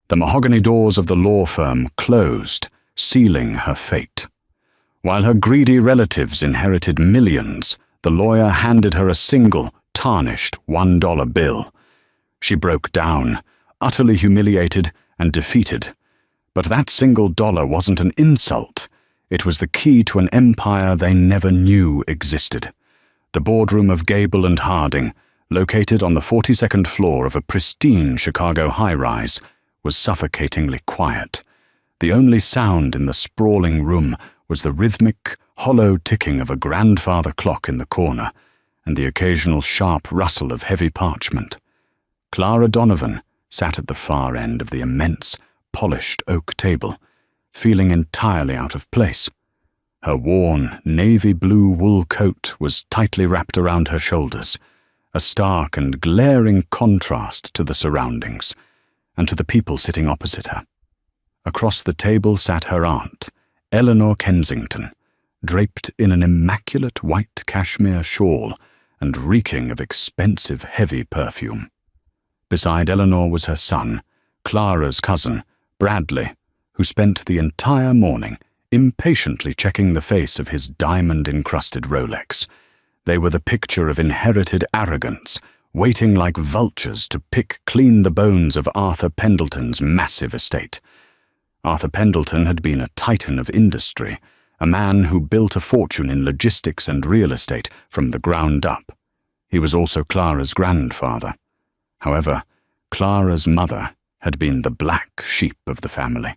The mahogany doors of the law firm closed, sealing her fate. While her greedy relatives inherited millions, the lawyer handed her a single, tarnished $1 bill. She broke down, utterly humiliated and defeated. But that single dollar wasn't an insult. It was the key to an empire they never knew existed. The boardroom of Gable and Harding, located on the 42nd floor of a pristine Chicago high-rise, was suffocatingly quiet. The only sound in the sprawling room was the rhythmic, hollow ticking of a grandfather clock in the corner, and the occasional sharp rustle of heavy parchment. Clara Donovan sat at the far end of the immense, polished oak table, feeling entirely out of place. Her worn, navy blue wool coat was tightly wrapped around her shoulders, a stark and glaring contrast to the surroundings, and to the people sitting opposite her. Across the table sat her aunt, Eleanor Kensington, draped in an immaculate white cashmere shawl and reeking of expensive, heavy perfume. Beside Eleanor was her son, Clara's cousin, Bradley, who spent the entire morning impatiently checking the face of his diamond-encrusted Rolex. They were the picture of inherited arrogance, waiting like vultures to pick clean the bones of Arthur Pendleton's massive estate. Arthur Pendleton had been a titan of industry, a man who built a fortune in logistics and real estate from the ground up. He was also Clara's grandfather. However, Clara's mother had been the black sheep of the family,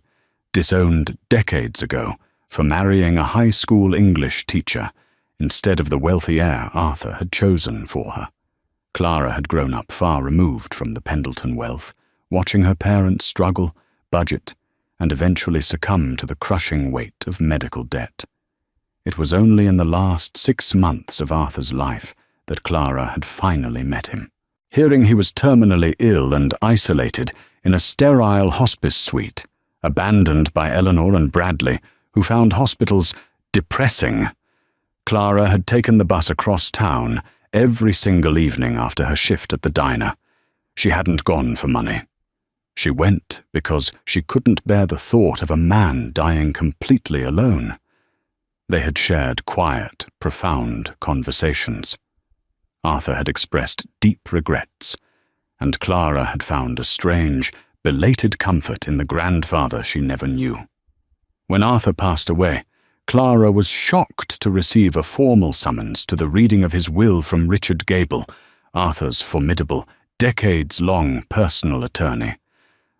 disowned decades ago for marrying a high school English teacher instead of the wealthy heir Arthur had chosen for her. Clara had grown up far removed from the Pendleton wealth, watching her parents struggle, budget, and eventually succumb to the crushing weight of medical debt. It was only in the last 6 months of Arthur's life that Clara had finally met him. Hearing he was terminally ill and isolated in a sterile hospice suite, abandoned by Eleanor and Bradley, who found hospitals depressing, Clara had taken the bus across town every single evening after her shift at the diner. She hadn't gone for money. She went because she couldn't bear the thought of a man dying completely alone. They had shared quiet, profound conversations. Arthur had expressed deep regrets, and Clara had found a strange, belated comfort in the grandfather she never knew. When Arthur passed away, Clara was shocked to receive a formal summons to the reading of his will from Richard Gable, Arthur's formidable, decades-long personal attorney.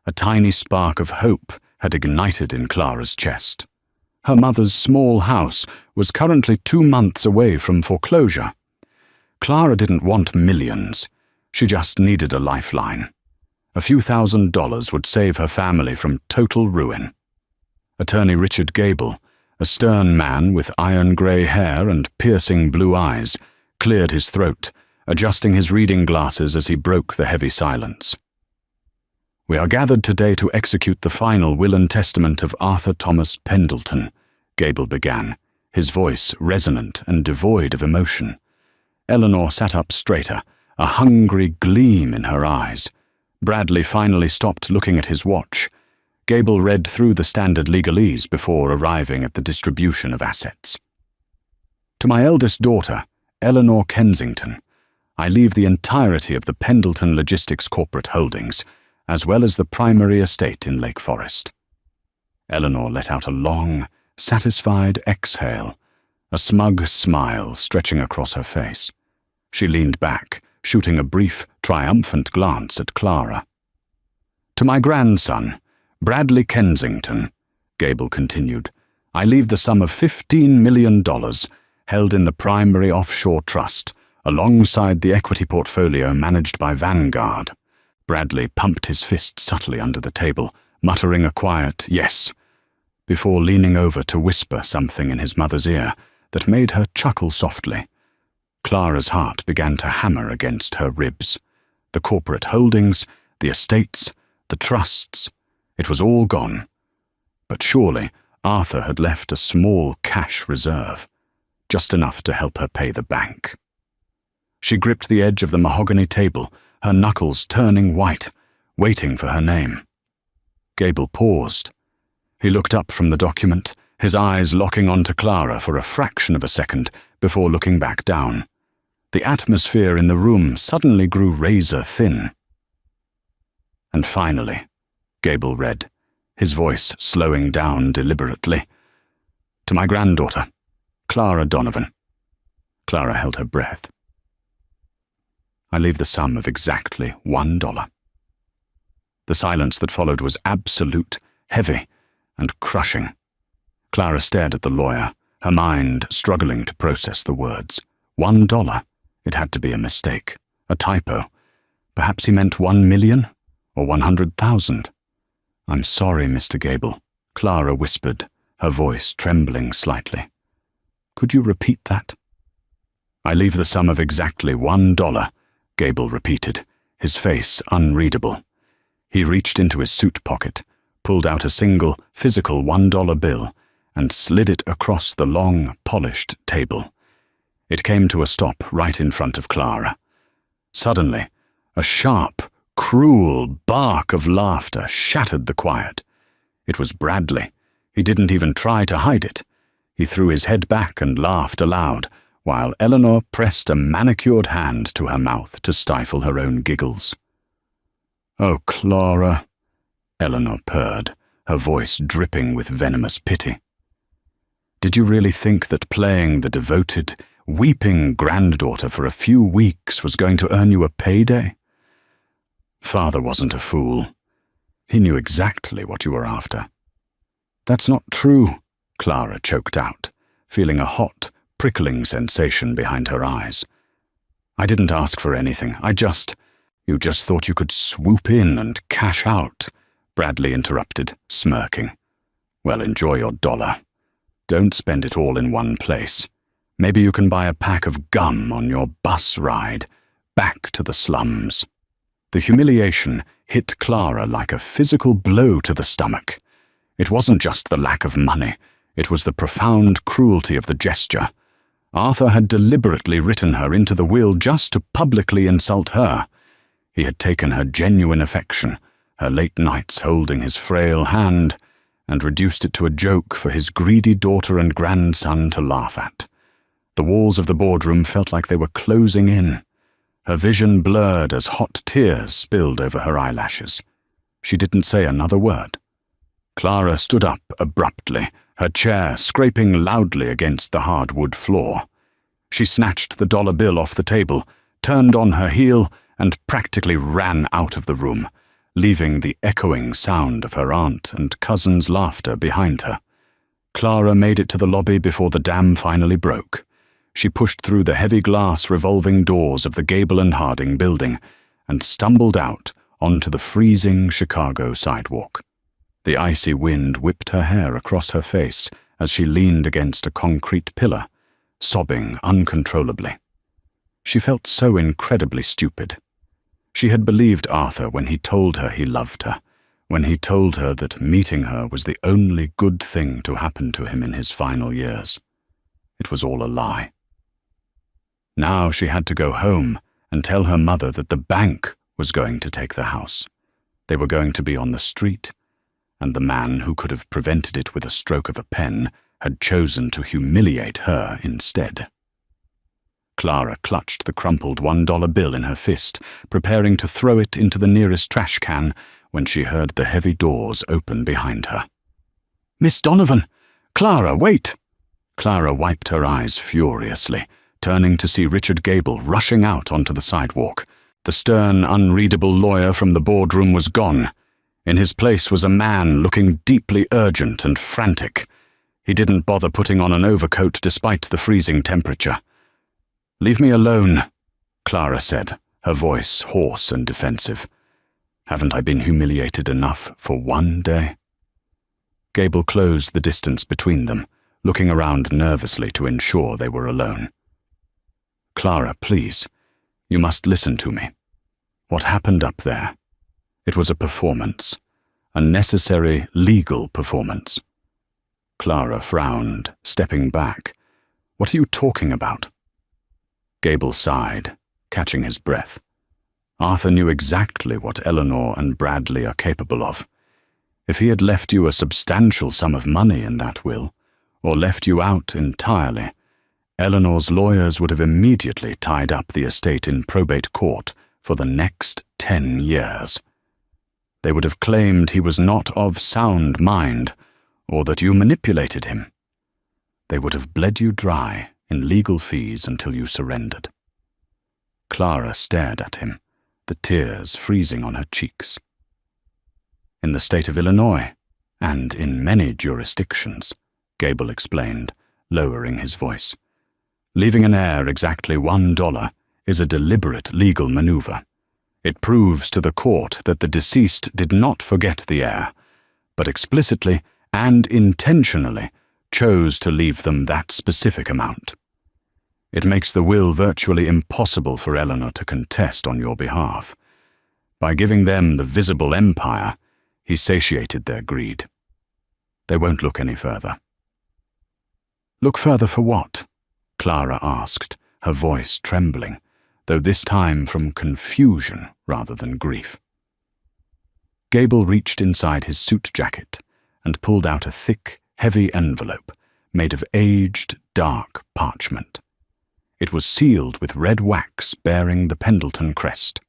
A tiny spark of hope had ignited in Clara's chest. Her mother's small house was currently 2 months away from foreclosure. Clara didn't want millions. She just needed a lifeline. A few $1,000s would save her family from total ruin. Attorney Richard Gable, a stern man with iron-grey hair and piercing blue eyes, cleared his throat, adjusting his reading glasses as he broke the heavy silence. "We are gathered today to execute the final will and testament of Arthur Thomas Pendleton," Gable began, his voice resonant and devoid of emotion. Eleanor sat up straighter, a hungry gleam in her eyes. Bradley finally stopped looking at his watch. Gable read through the standard legalese before arriving at the distribution of assets. "To my eldest daughter, Eleanor Kensington, I leave the entirety of the Pendleton Logistics corporate holdings, as well as the primary estate in Lake Forest." Eleanor let out a long, satisfied exhale, a smug smile stretching across her face. She leaned back, shooting a brief, triumphant glance at Clara. "To my grandson, Bradley Kensington," Gable continued, "I leave the sum of $15 million held in the primary offshore trust, alongside the equity portfolio managed by Vanguard." Bradley pumped his fist subtly under the table, muttering a quiet "yes," before leaning over to whisper something in his mother's ear that made her chuckle softly. Clara's heart began to hammer against her ribs. The corporate holdings, the estates, the trusts, it was all gone. But surely Arthur had left a small cash reserve, just enough to help her pay the bank. She gripped the edge of the mahogany table, her knuckles turning white, waiting for her name. Gable paused. He looked up from the document, his eyes locking onto Clara for a fraction of a second before looking back down. The atmosphere in the room suddenly grew razor thin. And finally, Gable read, his voice slowing down deliberately. To my granddaughter, Clara Donovan. Clara held her breath. I leave the sum of exactly $1. The silence that followed was absolute, heavy, and crushing. Clara stared at the lawyer, her mind struggling to process the words. $1? It had to be a mistake, a typo. Perhaps he meant 1 million or 100,000. I'm sorry, Mr. Gable, Clara whispered, her voice trembling slightly. Could you repeat that? I leave the sum of exactly $1, Gable repeated, his face unreadable. He reached into his suit pocket, pulled out a single, physical $1 bill, and slid it across the long, polished table. It came to a stop right in front of Clara. Suddenly, a sharp, cruel bark of laughter shattered the quiet. It was Bradley. He didn't even try to hide it. He threw his head back and laughed aloud, while Eleanor pressed a manicured hand to her mouth to stifle her own giggles. Oh, Clara, Eleanor purred, her voice dripping with venomous pity. Did you really think that playing the devoted, weeping granddaughter for a few weeks was going to earn you a payday? Father wasn't a fool. He knew exactly what you were after. That's not true, Clara choked out, feeling a hot, prickling sensation behind her eyes. I didn't ask for anything. You just thought you could swoop in and cash out, Bradley interrupted, smirking. Well, enjoy your dollar. Don't spend it all in one place. Maybe you can buy a pack of gum on your bus ride back to the slums. The humiliation hit Clara like a physical blow to the stomach. It wasn't just the lack of money. It was the profound cruelty of the gesture. Arthur had deliberately written her into the will just to publicly insult her. He had taken her genuine affection, her late nights holding his frail hand, and reduced it to a joke for his greedy daughter and grandson to laugh at. The walls of the boardroom felt like they were closing in. Her vision blurred as hot tears spilled over her eyelashes. She didn't say another word. Clara stood up abruptly, her chair scraping loudly against the hardwood floor. She snatched the dollar bill off the table, turned on her heel, and practically ran out of the room, leaving the echoing sound of her aunt and cousin's laughter behind her. Clara made it to the lobby before the dam finally broke. She pushed through the heavy glass revolving doors of the Gable and Harding building and stumbled out onto the freezing Chicago sidewalk. The icy wind whipped her hair across her face as she leaned against a concrete pillar, sobbing uncontrollably. She felt so incredibly stupid. She had believed Arthur when he told her he loved her, when he told her that meeting her was the only good thing to happen to him in his final years. It was all a lie. Now she had to go home and tell her mother that the bank was going to take the house. They were going to be on the street, and the man who could have prevented it with a stroke of a pen had chosen to humiliate her instead. Clara clutched the crumpled $1 bill in her fist, preparing to throw it into the nearest trash can when she heard the heavy doors open behind her. "Miss Donovan! Clara, wait!" Clara wiped her eyes furiously, turning to see Richard Gable rushing out onto the sidewalk. The stern, unreadable lawyer from the boardroom was gone. In his place was a man looking deeply urgent and frantic. He didn't bother putting on an overcoat despite the freezing temperature. "Leave me alone," Clara said, her voice hoarse and defensive. "Haven't I been humiliated enough for one day?" Gable closed the distance between them, looking around nervously to ensure they were alone. "Clara, please, you must listen to me. What happened up there? It was a performance, a necessary legal performance." Clara frowned, stepping back. "What are you talking about?" Gable sighed, catching his breath. Arthur knew exactly what Eleanor and Bradley are capable of. If he had left you a substantial sum of money in that will, or left you out entirely, Eleanor's lawyers would have immediately tied up the estate in probate court for the next 10 years. They would have claimed he was not of sound mind, or that you manipulated him. They would have bled you dry in legal fees until you surrendered. Clara stared at him, the tears freezing on her cheeks. In the state of Illinois, and in many jurisdictions, Gable explained, lowering his voice, leaving an heir exactly $1 is a deliberate legal maneuver. It proves to the court that the deceased did not forget the heir, but explicitly and intentionally chose to leave them that specific amount. It makes the will virtually impossible for Eleanor to contest on your behalf. By giving them the visible empire, he satiated their greed. They won't look any further. Look further for what? Clara asked, her voice trembling, though this time from confusion rather than grief. Gable reached inside his suit jacket and pulled out a thick, heavy envelope made of aged, dark parchment. It was sealed with red wax bearing the Pendleton crest.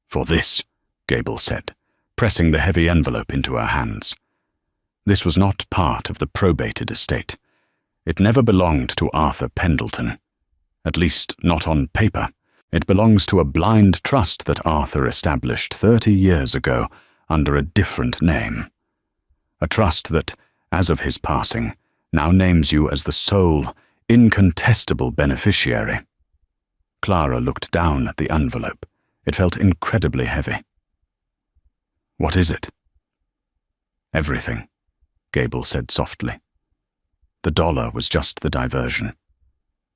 "For this," Gable said, pressing the heavy envelope into her hands. This was not part of the probated estate. It never belonged to Arthur Pendleton. At least not on paper. It belongs to a blind trust that Arthur established 30 years ago under a different name. A trust that, as of his passing, now names you as the sole, incontestable beneficiary. Clara looked down at the envelope. It felt incredibly heavy. "What is it?" "Everything," Gable said softly. The $1 was just the diversion.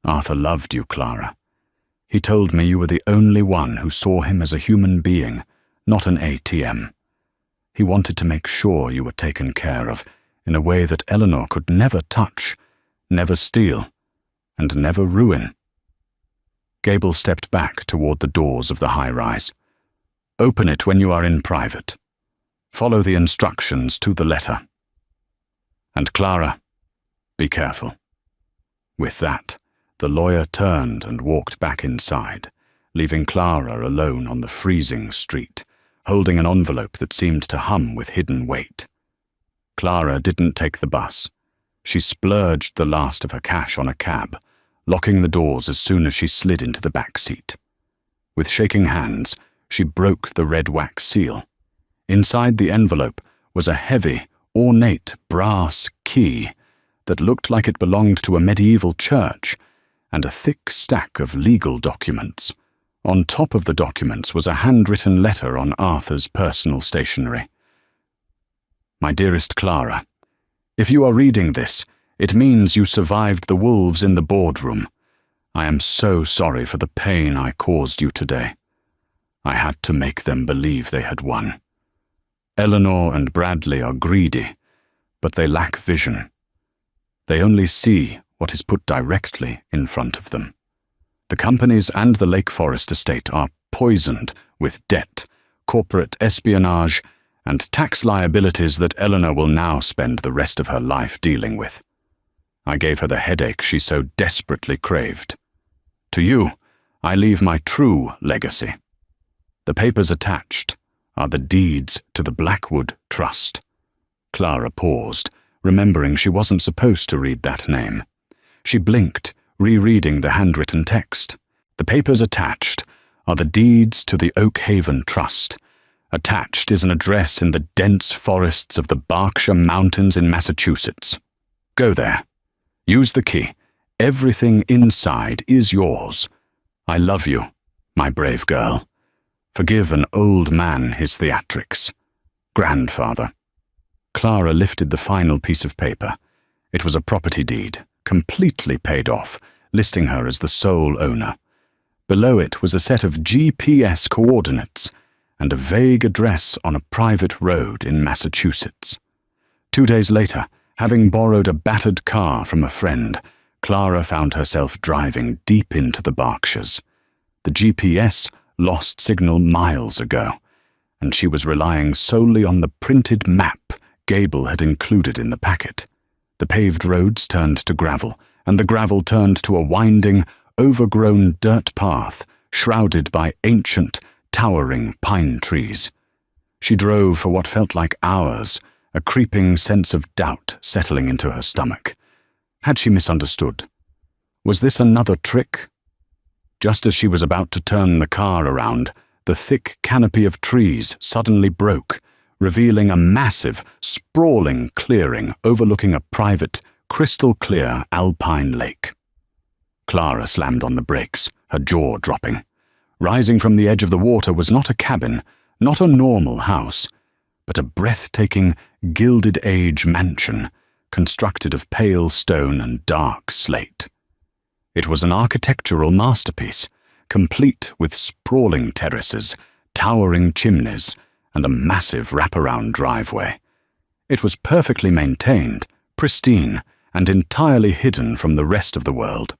Arthur loved you, Clara. He told me you were the only one who saw him as a human being, not an ATM. He wanted to make sure you were taken care of in a way that Eleanor could never touch, never steal, and never ruin. Gable stepped back toward the doors of the high-rise. "Open it when you are in private. Follow the instructions to the letter. And Clara, be careful." With that, the lawyer turned and walked back inside, leaving Clara alone on the freezing street, holding an envelope that seemed to hum with hidden weight. Clara didn't take the bus. She splurged the last of her cash on a cab, locking the doors as soon as she slid into the back seat. With shaking hands, she broke the red wax seal. Inside the envelope was a heavy, ornate brass key that looked like it belonged to a medieval church, and a thick stack of legal documents. On top of the documents was a handwritten letter on Arthur's personal stationery. "My dearest Clara, if you are reading this, it means you survived the wolves in the boardroom. I am so sorry for the pain I caused you today. I had to make them believe they had won. Eleanor and Bradley are greedy, but they lack vision. They only see what is put directly in front of them. The companies and the Lake Forest estate are poisoned with debt, corporate espionage, and tax liabilities that Eleanor will now spend the rest of her life dealing with. I gave her the headache she so desperately craved. To you, I leave my true legacy. The papers attached are the deeds to the Blackwood Trust." Clara paused, remembering she wasn't supposed to read that name. She blinked, rereading the handwritten text. "The papers attached are the deeds to the Oak Haven Trust. Attached is an address in the dense forests of the Berkshire Mountains in Massachusetts. Go there. Use the key. Everything inside is yours. I love you, my brave girl. Forgive an old man his theatrics. Grandfather." Clara lifted the final piece of paper. It was a property deed, completely paid off, listing her as the sole owner. Below it was a set of GPS coordinates and a vague address on a private road in Massachusetts. 2 days later, having borrowed a battered car from a friend, Clara found herself driving deep into the Berkshires. The GPS lost signal miles ago, and she was relying solely on the printed map Gable had included in the packet. The paved roads turned to gravel, and the gravel turned to a winding, overgrown dirt path shrouded by ancient, towering pine trees. She drove for what felt like hours, a creeping sense of doubt settling into her stomach. Had she misunderstood? Was this another trick? Just as she was about to turn the car around, the thick canopy of trees suddenly broke, revealing a massive, sprawling clearing overlooking a private, crystal-clear alpine lake. Clara slammed on the brakes, her jaw dropping. Rising from the edge of the water was not a cabin, not a normal house, but a breathtaking, Gilded Age mansion, constructed of pale stone and dark slate. It was an architectural masterpiece, complete with sprawling terraces, towering chimneys, and a massive wraparound driveway. It was perfectly maintained, pristine, and entirely hidden from the rest of the world.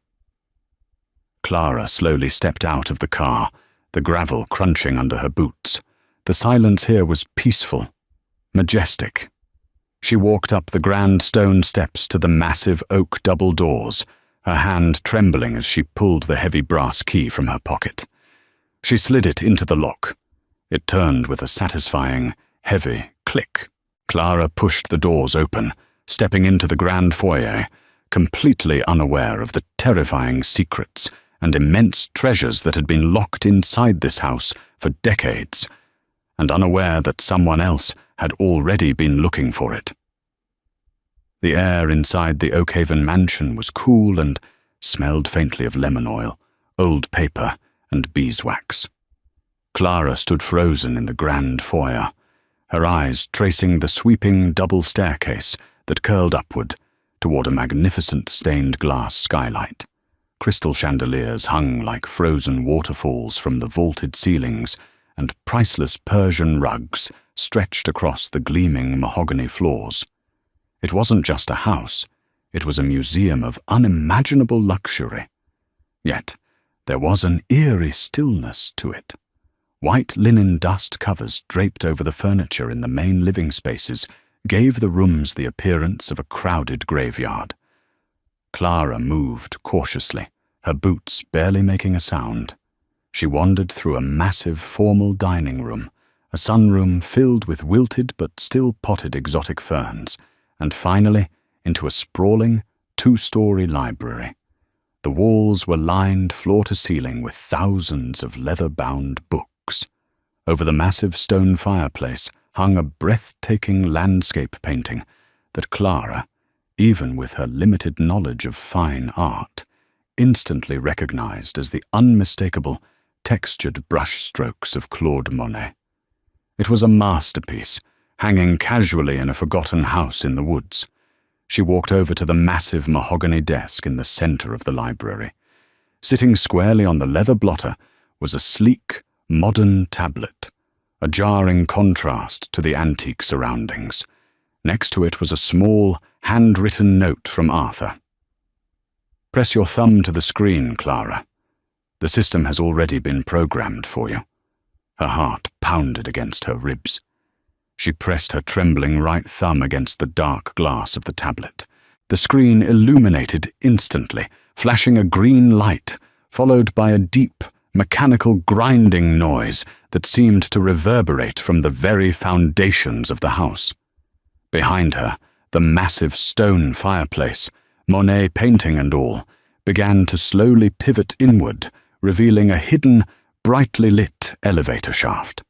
Clara slowly stepped out of the car, the gravel crunching under her boots. The silence here was peaceful, majestic. She walked up the grand stone steps to the massive oak double doors, her hand trembling as she pulled the heavy brass key from her pocket. She slid it into the lock. It turned with a satisfying, heavy click. Clara pushed the doors open, stepping into the grand foyer, completely unaware of the terrifying secrets and immense treasures that had been locked inside this house for decades, and unaware that someone else had already been looking for it. The air inside the Oakhaven mansion was cool and smelled faintly of lemon oil, old paper, and beeswax. Clara stood frozen in the grand foyer, her eyes tracing the sweeping double staircase that curled upward toward a magnificent stained glass skylight. Crystal chandeliers hung like frozen waterfalls from the vaulted ceilings, and priceless Persian rugs stretched across the gleaming mahogany floors. It wasn't just a house, it was a museum of unimaginable luxury. Yet there was an eerie stillness to it. White linen dust covers draped over the furniture in the main living spaces gave the rooms the appearance of a crowded graveyard. Clara moved cautiously, her boots barely making a sound. She wandered through a massive formal dining room, a sunroom filled with wilted but still potted exotic ferns, and finally into a sprawling, two-story library. The walls were lined floor to ceiling with thousands of leather-bound books. Over the massive stone fireplace hung a breathtaking landscape painting that Clara, even with her limited knowledge of fine art, instantly recognized as the unmistakable, textured brushstrokes of Claude Monet. It was a masterpiece, hanging casually in a forgotten house in the woods. She walked over to the massive mahogany desk in the center of the library. Sitting squarely on the leather blotter was a sleek, modern tablet, a jarring contrast to the antique surroundings. Next to it was a small, handwritten note from Arthur. "Press your thumb to the screen, Clara. The system has already been programmed for you." Her heart pounded against her ribs. She pressed her trembling right thumb against the dark glass of the tablet. The screen illuminated instantly, flashing a green light, followed by a deep, mechanical grinding noise that seemed to reverberate from the very foundations of the house. Behind her, the massive stone fireplace, Monet painting and all, began to slowly pivot inward, revealing a hidden, brightly lit elevator shaft.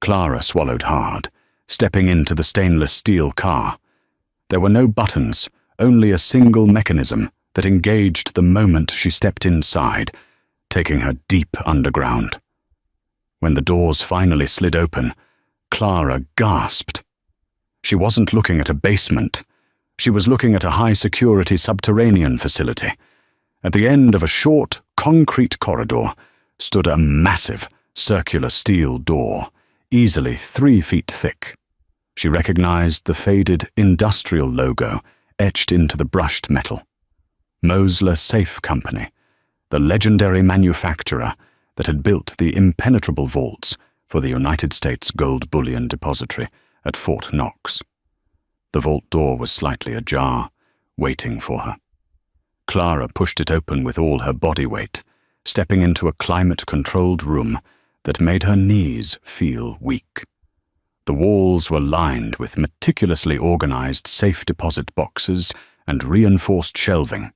Clara swallowed hard, stepping into the stainless steel car. There were no buttons, only a single mechanism that engaged the moment she stepped inside, taking her deep underground. When the doors finally slid open, Clara gasped. She wasn't looking at a basement. She was looking at a high-security subterranean facility. At the end of a short, concrete corridor stood a massive, circular steel door, easily 3 feet thick. She recognized the faded industrial logo etched into the brushed metal. Mosler Safe Company, the legendary manufacturer that had built the impenetrable vaults for the United States Gold Bullion Depository at Fort Knox. The vault door was slightly ajar, waiting for her. Clara pushed it open with all her body weight, stepping into a climate-controlled room that made her knees feel weak. The walls were lined with meticulously organized safe deposit boxes and reinforced shelving.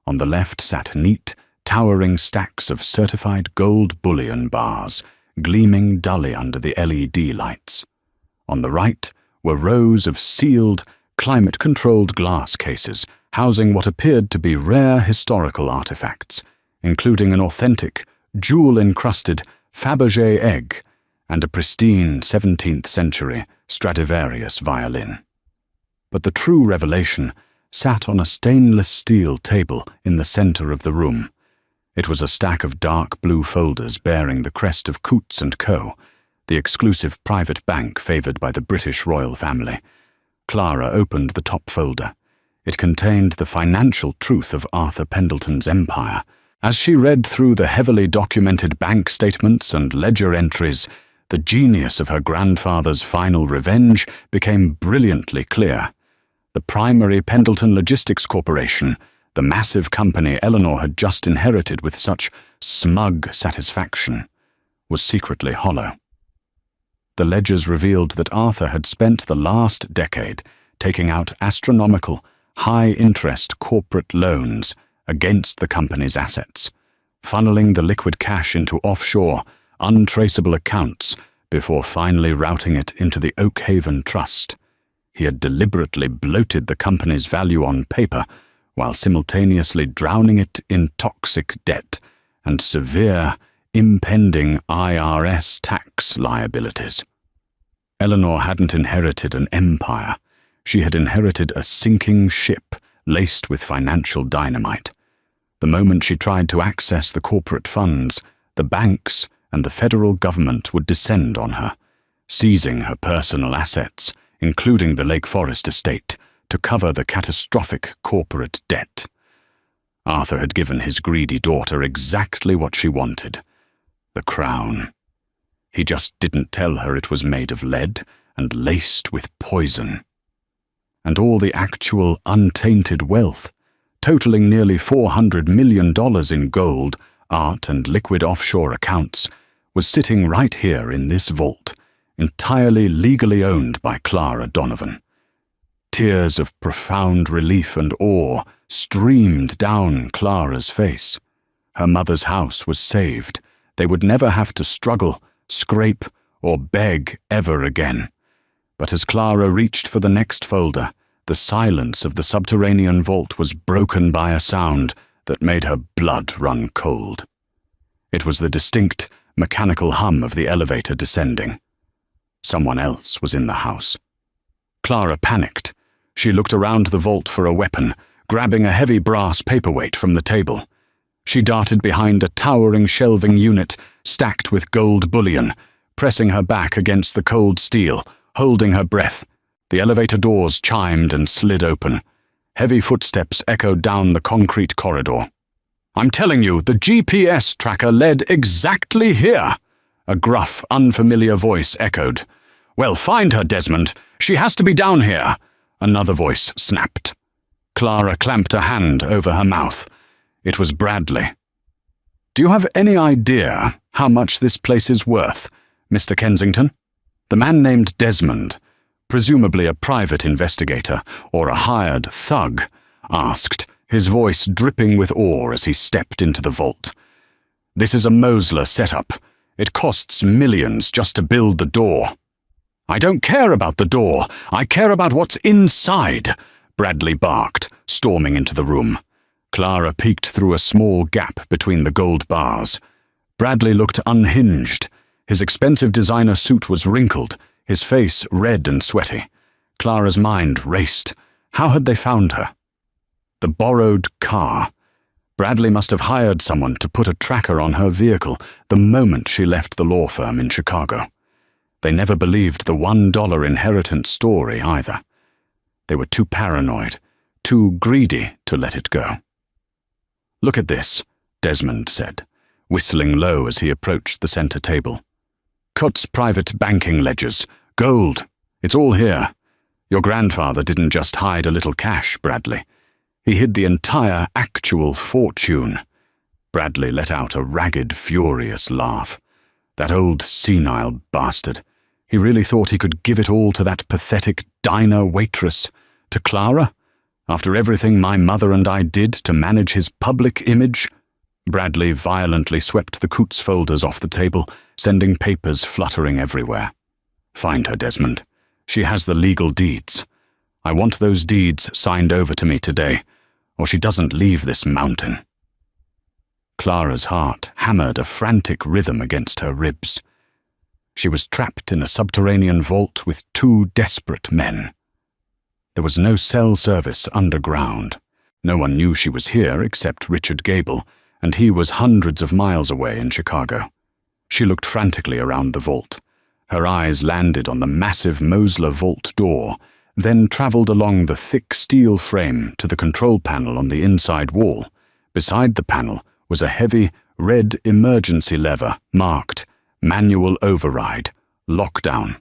On the left sat neat, towering stacks of certified gold bullion bars, gleaming dully under the LED lights. On the right were rows of sealed, climate-controlled glass cases housing what appeared to be rare historical artifacts, including an authentic, jewel-encrusted Fabergé egg and a pristine 17th-century Stradivarius violin. But the true revelation sat on a stainless steel table in the center of the room. It was a stack of dark blue folders bearing the crest of Coutts & Co., the exclusive private bank favored by the British royal family. Clara opened the top folder. It contained the financial truth of Arthur Pendleton's empire. As she read through the heavily documented bank statements and ledger entries, the genius of her grandfather's final revenge became brilliantly clear. The primary Pendleton Logistics Corporation, the massive company Eleanor had just inherited with such smug satisfaction, was secretly hollow. The ledgers revealed that Arthur had spent the last decade taking out astronomical, high-interest corporate loans against the company's assets, funneling the liquid cash into offshore, untraceable accounts before finally routing it into the Oakhaven Trust. He had deliberately bloated the company's value on paper while simultaneously drowning it in toxic debt and severe, impending IRS tax liabilities. Eleanor hadn't inherited an empire. She had inherited a sinking ship laced with financial dynamite. The moment she tried to access the corporate funds, the banks and the federal government would descend on her, seizing her personal assets, including the Lake Forest estate, to cover the catastrophic corporate debt. Arthur had given his greedy daughter exactly what she wanted: the crown. He just didn't tell her it was made of lead and laced with poison. And all the actual untainted wealth, totaling nearly $400 million in gold, art and liquid offshore accounts, was sitting right here in this vault, entirely legally owned by Clara Donovan. Tears of profound relief and awe streamed down Clara's face. Her mother's house was saved. They would never have to struggle, scrape, or beg ever again. But as Clara reached for the next folder, the silence of the subterranean vault was broken by a sound that made her blood run cold. It was the distinct, mechanical hum of the elevator descending. Someone else was in the house. Clara panicked. She looked around the vault for a weapon, grabbing a heavy brass paperweight from the table. She darted behind a towering shelving unit stacked with gold bullion, pressing her back against the cold steel, holding her breath. The elevator doors chimed and slid open. Heavy footsteps echoed down the concrete corridor. "I'm telling you, the GPS tracker led exactly here," a gruff, unfamiliar voice echoed. "Well, find her, Desmond. She has to be down here," another voice snapped. Clara clamped a hand over her mouth. It was Bradley. "Do you have any idea how much this place is worth, Mr. Kensington?" The man named Desmond, presumably a private investigator or a hired thug, asked, his voice dripping with awe as he stepped into the vault. "This is a Mosler setup. It costs millions just to build the door." "I don't care about the door. I care about what's inside," Bradley barked, storming into the room. Clara peeked through a small gap between the gold bars. Bradley looked unhinged. His expensive designer suit was wrinkled, his face red and sweaty. Clara's mind raced. How had they found her? The borrowed car. Bradley must have hired someone to put a tracker on her vehicle the moment she left the law firm in Chicago. They never believed the $1 inheritance story either. They were too paranoid, too greedy to let it go. "Look at this," Desmond said, whistling low as he approached the center table. "Coutts' private banking ledgers. Gold. It's all here. Your grandfather didn't just hide a little cash, Bradley. He hid the entire actual fortune. Bradley let out a ragged, furious laugh. That old senile bastard. He really thought he could give it all to that pathetic diner waitress, to Clara, after everything my mother and I did to manage his public image. Bradley violently swept the Coots folders off the table, sending papers fluttering everywhere. Find her, Desmond. She has the legal deeds. I want those deeds signed over to me today, or she doesn't leave this mountain. Clara's heart hammered a frantic rhythm against her ribs. She was trapped in a subterranean vault with two desperate men. There was no cell service underground. No one knew she was here except Richard Gable, and he was hundreds of miles away in Chicago. She looked frantically around the vault. Her eyes landed on the massive Mosler vault door, then traveled along the thick steel frame to the control panel on the inside wall. Beside the panel was a heavy, red emergency lever marked Manual Override, Lockdown.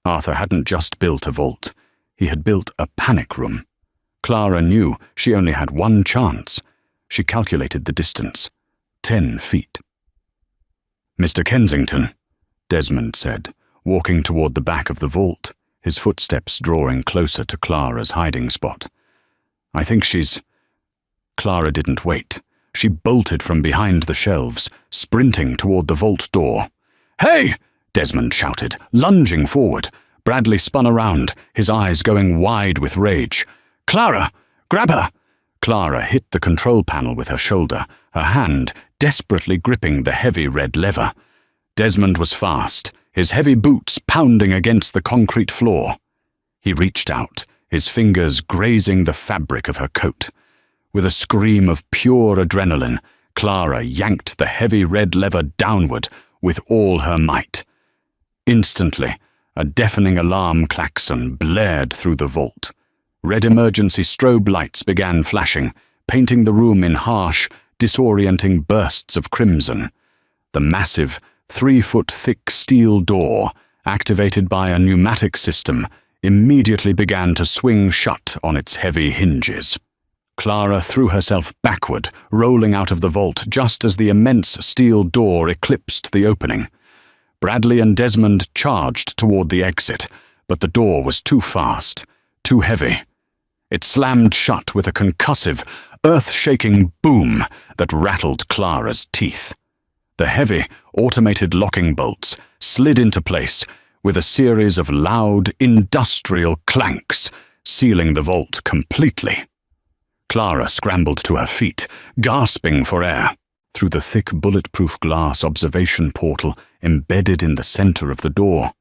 Arthur hadn't just built a vault. He had built a panic room. Clara knew she only had one chance. She calculated the distance. 10 feet. "Mr. Kensington," Desmond said, walking toward the back of the vault, his footsteps drawing closer to Clara's hiding spot. "I think she's—" Clara didn't wait. She bolted from behind the shelves, sprinting toward the vault door. "Hey!" Desmond shouted, lunging forward. Bradley spun around, his eyes going wide with rage. "Clara! Grab her!" Clara hit the control panel with her shoulder, her hand desperately gripping the heavy red lever. Desmond was fast, his heavy boots pounding against the concrete floor. He reached out, his fingers grazing the fabric of her coat. With a scream of pure adrenaline, Clara yanked the heavy red lever downward with all her might. Instantly, a deafening alarm klaxon blared through the vault. Red emergency strobe lights began flashing, painting the room in harsh, disorienting bursts of crimson. The massive, 3-foot-thick steel door, activated by a pneumatic system, immediately began to swing shut on its heavy hinges. Clara threw herself backward, rolling out of the vault just as the immense steel door eclipsed the opening. Bradley and Desmond charged toward the exit, but the door was too fast, too heavy. It slammed shut with a concussive, earth-shaking boom that rattled Clara's teeth. The heavy, automated locking bolts slid into place with a series of loud, industrial clanks, sealing the vault completely. Clara scrambled to her feet, gasping for air. Through the thick bulletproof glass observation portal embedded in the center of the door,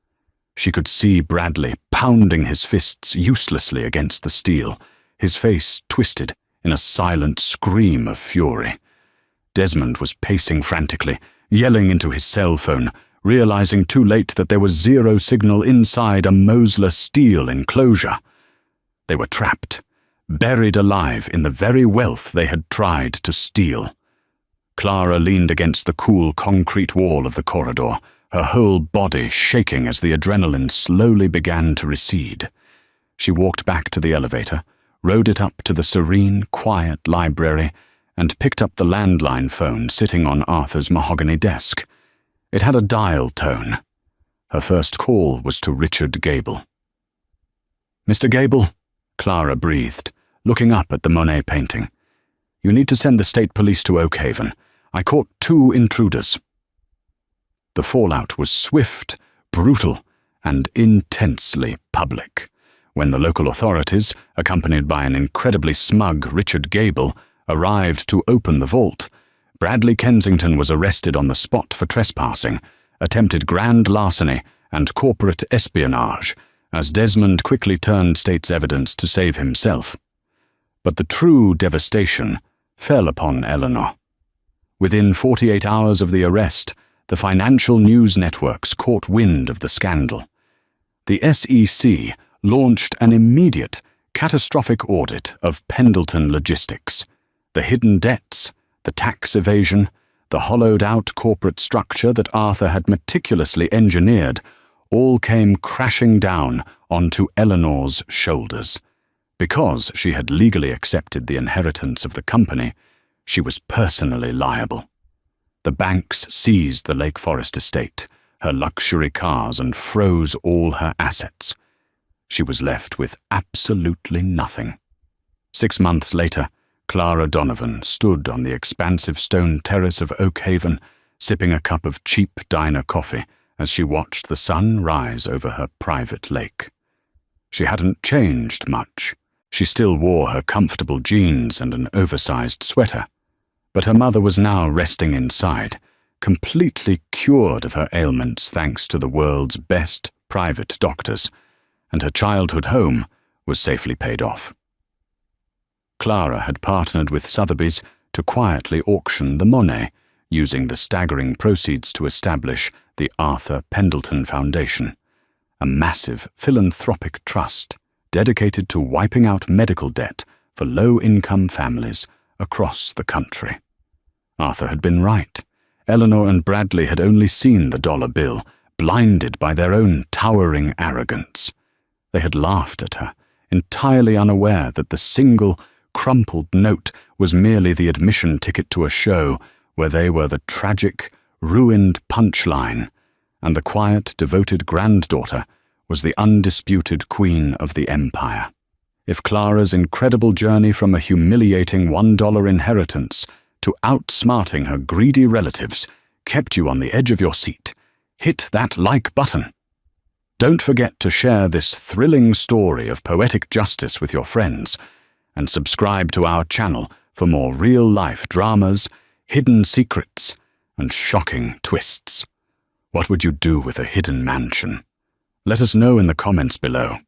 she could see Bradley pounding his fists uselessly against the steel, his face twisted in a silent scream of fury. Desmond was pacing frantically, yelling into his cell phone, realizing too late that there was zero signal inside a Mosler steel enclosure. They were trapped, buried alive in the very wealth they had tried to steal. Clara leaned against the cool concrete wall of the corridor, her whole body shaking as the adrenaline slowly began to recede. She walked back to the elevator, rode it up to the serene, quiet library, and picked up the landline phone sitting on Arthur's mahogany desk. It had a dial tone. Her first call was to Richard Gable. "Mr. Gable," Clara breathed, looking up at the Monet painting. "You need to send the state police to Oak Haven. I caught 2 intruders." The fallout was swift, brutal, and intensely public. When the local authorities, accompanied by an incredibly smug Richard Gable, arrived to open the vault, Bradley Kensington was arrested on the spot for trespassing, attempted grand larceny, and corporate espionage, as Desmond quickly turned state's evidence to save himself. But the true devastation fell upon Eleanor. Within 48 hours of the arrest, the financial news networks caught wind of the scandal. The SEC launched an immediate, catastrophic audit of Pendleton Logistics. The hidden debts, the tax evasion, the hollowed-out corporate structure that Arthur had meticulously engineered, all came crashing down onto Eleanor's shoulders. Because she had legally accepted the inheritance of the company, she was personally liable. The banks seized the Lake Forest estate, her luxury cars, and froze all her assets. She was left with absolutely nothing. 6 months later, Clara Donovan stood on the expansive stone terrace of Oak Haven, sipping a cup of cheap diner coffee as she watched the sun rise over her private lake. She hadn't changed much. She still wore her comfortable jeans and an oversized sweater, but her mother was now resting inside, completely cured of her ailments thanks to the world's best private doctors, and her childhood home was safely paid off. Clara had partnered with Sotheby's to quietly auction the Monet, using the staggering proceeds to establish the Arthur Pendleton Foundation, a massive philanthropic trust dedicated to wiping out medical debt for low-income families across the country. Arthur had been right. Eleanor and Bradley had only seen the dollar bill, blinded by their own towering arrogance. They had laughed at her, entirely unaware that the single, crumpled note was merely the admission ticket to a show where they were the tragic, ruined punchline, and the quiet, devoted granddaughter was the undisputed queen of the empire. If Clara's incredible journey from a humiliating $1 inheritance to outsmarting her greedy relatives kept you on the edge of your seat, hit that like button. Don't forget to share this thrilling story of poetic justice with your friends, and subscribe to our channel for more real-life dramas, hidden secrets, and shocking twists. What would you do with a hidden mansion? Let us know in the comments below.